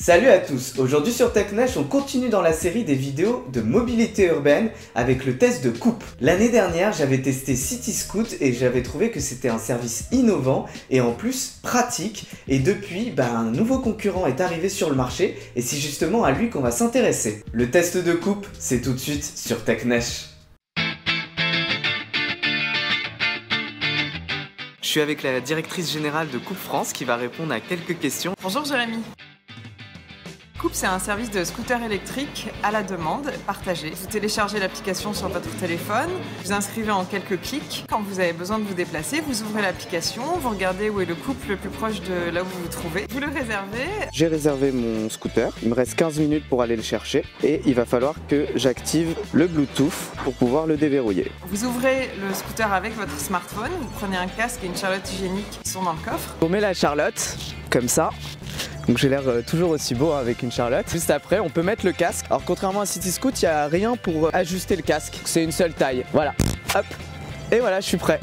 Salut à tous, aujourd'hui sur TechNash on continue dans la série des vidéos de mobilité urbaine avec le test de coupe. L'année dernière j'avais testé Cityscoot et j'avais trouvé que c'était un service innovant et en plus pratique, et depuis un nouveau concurrent est arrivé sur le marché et c'est justement à lui qu'on va s'intéresser. Le test de coupe, c'est tout de suite sur TechNash. Je suis avec la directrice générale de Coupe France qui va répondre à quelques questions. Bonjour Jérémy. Coupe, c'est un service de scooter électrique à la demande, partagé. Vous téléchargez l'application sur votre téléphone, vous inscrivez en quelques clics. Quand vous avez besoin de vous déplacer, vous ouvrez l'application, vous regardez où est le couple le plus proche de là où vous vous trouvez. Vous le réservez. J'ai réservé mon scooter, il me reste 15 minutes pour aller le chercher et il va falloir que j'active le Bluetooth pour pouvoir le déverrouiller. Vous ouvrez le scooter avec votre smartphone, vous prenez un casque et une charlotte hygiénique qui sont dans le coffre. On met la charlotte, comme ça. Donc j'ai l'air toujours aussi beau avec une charlotte. Juste après, on peut mettre le casque. Alors contrairement à Cityscoot, il n'y a rien pour ajuster le casque. C'est une seule taille. Voilà. Hop. Et voilà, je suis prêt.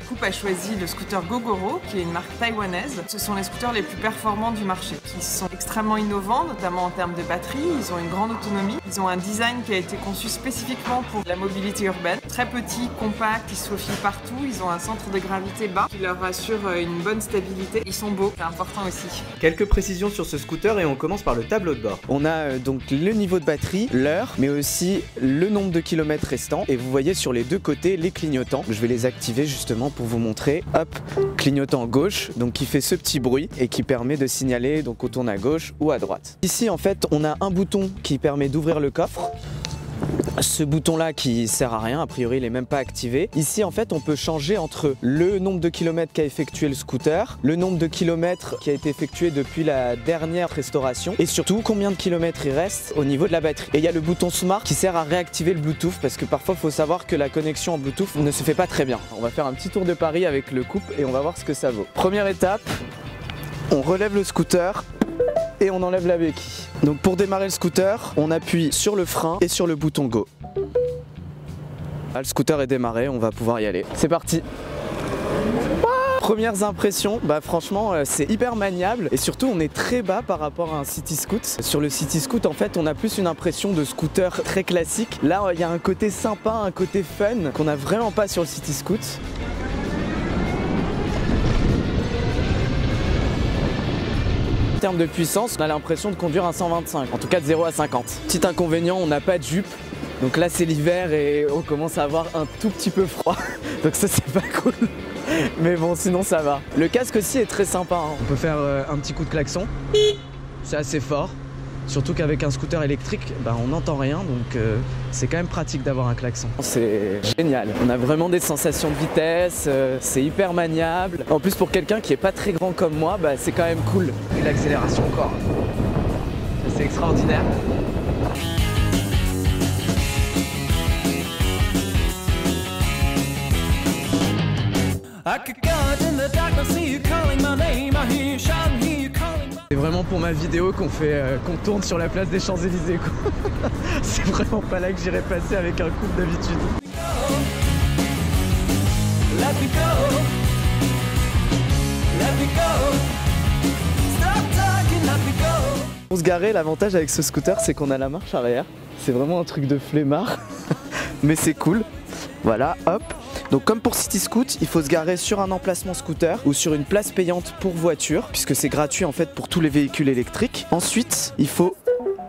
Coupe a choisi le scooter Gogoro, qui est une marque taïwanaise. Ce sont les scooters les plus performants du marché, qui sont extrêmement innovants, notamment en termes de batterie. Ils ont une grande autonomie. Ils ont un design qui a été conçu spécifiquement pour la mobilité urbaine. Très petit, compact, ils se faufilent partout. Ils ont un centre de gravité bas qui leur assure une bonne stabilité. Ils sont beaux, c'est important aussi. Quelques précisions sur ce scooter et on commence par le tableau de bord. On a donc le niveau de batterie, l'heure, mais aussi le nombre de kilomètres restants. Et vous voyez sur les deux côtés les clignotants. Je vais les activer justement pour vous montrer. Hop, clignotant gauche, donc qui fait ce petit bruit et qui permet de signaler donc qu'on tourne à gauche ou à droite. Ici en fait on a un bouton qui permet d'ouvrir le coffre. Ce bouton là qui sert à rien, a priori il est même pas activé. Ici en fait on peut changer entre le nombre de kilomètres qu'a effectué le scooter, le nombre de kilomètres qui a été effectué depuis la dernière restauration et surtout combien de kilomètres il reste au niveau de la batterie. Et il y a le bouton Smart qui sert à réactiver le Bluetooth parce que parfois il faut savoir que la connexion en Bluetooth ne se fait pas très bien. On va faire un petit tour de Paris avec le couple et on va voir ce que ça vaut. Première étape, on relève le scooter et on enlève la béquille. Donc pour démarrer le scooter, on appuie sur le frein et sur le bouton Go. Ah, le scooter est démarré, on va pouvoir y aller. C'est parti. Premières impressions, franchement c'est hyper maniable et surtout on est très bas par rapport à un Cityscoot. Sur le Cityscoot en fait on a plus une impression de scooter très classique. Là il y a un côté sympa, un côté fun qu'on n'a vraiment pas sur le Cityscoot. En termes de puissance, on a l'impression de conduire un 125, en tout cas de 0 à 50. Petit inconvénient, on n'a pas de jupe. Donc là c'est l'hiver et on commence à avoir un tout petit peu froid. Donc ça c'est pas cool. Mais bon sinon ça va. Le casque aussi est très sympa. On peut faire un petit coup de klaxon. C'est assez fort. Surtout qu'avec un scooter électrique, on n'entend rien, donc c'est quand même pratique d'avoir un klaxon. C'est génial, on a vraiment des sensations de vitesse, c'est hyper maniable. En plus pour quelqu'un qui est pas très grand comme moi, c'est quand même cool. Et l'accélération encore, c'est extraordinaire. C'est vraiment pour ma vidéo qu'on tourne sur la place des Champs-Élysées. C'est vraiment pas là que j'irais passer avec un couple d'habitude. Pour se garer, l'avantage avec ce scooter c'est qu'on a la marche arrière. C'est vraiment un truc de flemmard, mais c'est cool. Voilà, hop. Donc comme pour Cityscoot, il faut se garer sur un emplacement scooter ou sur une place payante pour voiture, puisque c'est gratuit en fait pour tous les véhicules électriques. Ensuite, il faut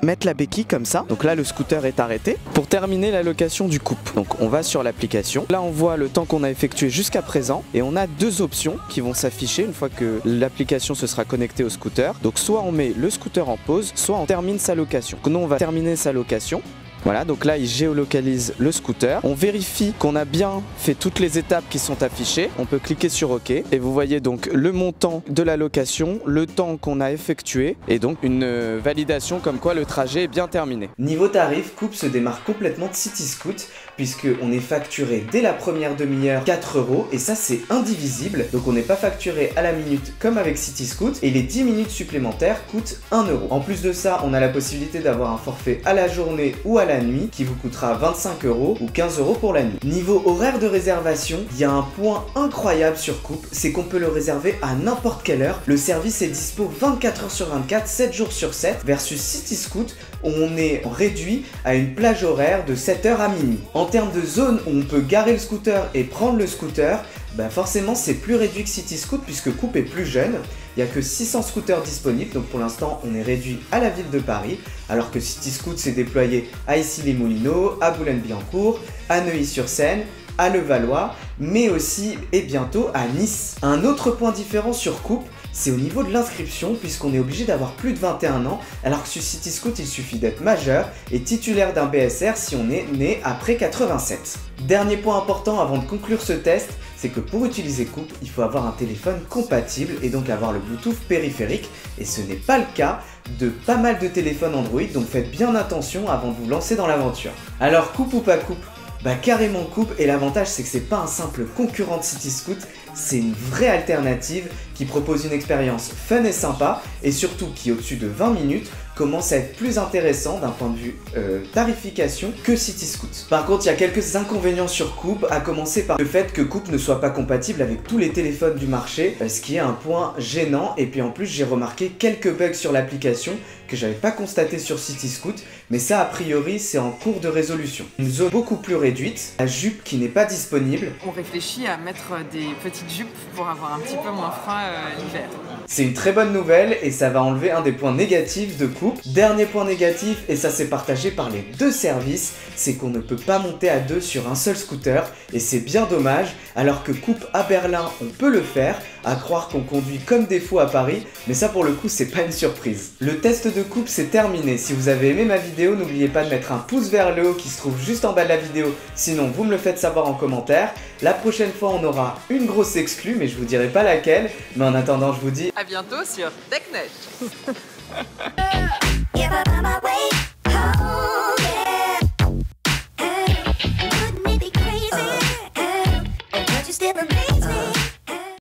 mettre la béquille comme ça. Donc là, le scooter est arrêté. Pour terminer la location du couple, donc on va sur l'application. Là, on voit le temps qu'on a effectué jusqu'à présent et on a deux options qui vont s'afficher une fois que l'application se sera connectée au scooter. Donc soit on met le scooter en pause, soit on termine sa location. Donc nous, on va terminer sa location. Voilà, donc là il géolocalise le scooter. On vérifie qu'on a bien fait toutes les étapes qui sont affichées. On peut cliquer sur OK et vous voyez donc le montant de la location, le temps qu'on a effectué et donc une validation comme quoi le trajet est bien terminé. Niveau tarif, Coupe se démarque complètement de Cityscoot puisqu'on est facturé dès la première demi-heure 4 € et ça c'est indivisible. Donc on n'est pas facturé à la minute comme avec Cityscoot et les 10 minutes supplémentaires coûtent 1 €. En plus de ça, on a la possibilité d'avoir un forfait à la journée ou à la nuit qui vous coûtera 25 € ou 15 € pour la nuit. Niveau horaire de réservation, il y a un point incroyable sur Coop, c'est qu'on peut le réserver à n'importe quelle heure. Le service est dispo 24 h sur 24, 7 jours sur 7 versus Cityscoot où on est réduit à une plage horaire de 7 h à minuit. En termes de zone où on peut garer le scooter et prendre le scooter, forcément c'est plus réduit que Cityscoot puisque Coop est plus jeune. Il n'y a que 600 scooters disponibles, donc pour l'instant on est réduit à la ville de Paris, alors que Cityscoot s'est déployé à Issy-les-Moulineaux, à Boulogne-Billancourt, à Neuilly-sur-Seine, à Levallois, mais aussi et bientôt à Nice. Un autre point différent sur Coop, c'est au niveau de l'inscription puisqu'on est obligé d'avoir plus de 21 ans alors que sur Cityscoot il suffit d'être majeur et titulaire d'un BSR si on est né après 87. Dernier point important avant de conclure ce test, c'est que pour utiliser Coop, il faut avoir un téléphone compatible et donc avoir le Bluetooth périphérique et ce n'est pas le cas de pas mal de téléphones Android, donc faites bien attention avant de vous lancer dans l'aventure. Alors Coop ou pas Coop ? Carrément Coop, et l'avantage c'est que c'est pas un simple concurrent de Cityscoot, c'est une vraie alternative qui propose une expérience fun et sympa et surtout qui au-dessus de 20 minutes commence à être plus intéressant d'un point de vue tarification que Cityscoot. Par contre, il y a quelques inconvénients sur Coop, à commencer par le fait que Coop ne soit pas compatible avec tous les téléphones du marché, ce qui est un point gênant, et puis en plus j'ai remarqué quelques bugs sur l'application que j'avais pas constaté sur Cityscoot, mais ça a priori c'est en cours de résolution. Une zone beaucoup plus réduite, la jupe qui n'est pas disponible. On réfléchit à mettre des petites jupes pour avoir un petit peu moins froid l'hiver. C'est une très bonne nouvelle et ça va enlever un des points négatifs de Coop. Dernier point négatif, et ça c'est partagé par les deux services, c'est qu'on ne peut pas monter à deux sur un seul scooter et c'est bien dommage, alors que Coop à Berlin on peut le faire, à croire qu'on conduit comme des fous à Paris, mais ça pour le coup c'est pas une surprise. Le test de Coop c'est terminé, si vous avez aimé ma vidéo n'oubliez pas de mettre un pouce vers le haut qui se trouve juste en bas de la vidéo, sinon vous me le faites savoir en commentaire. La prochaine fois on aura une grosse exclue mais je vous dirai pas laquelle, mais en attendant je vous dis à bientôt sur TechNeige.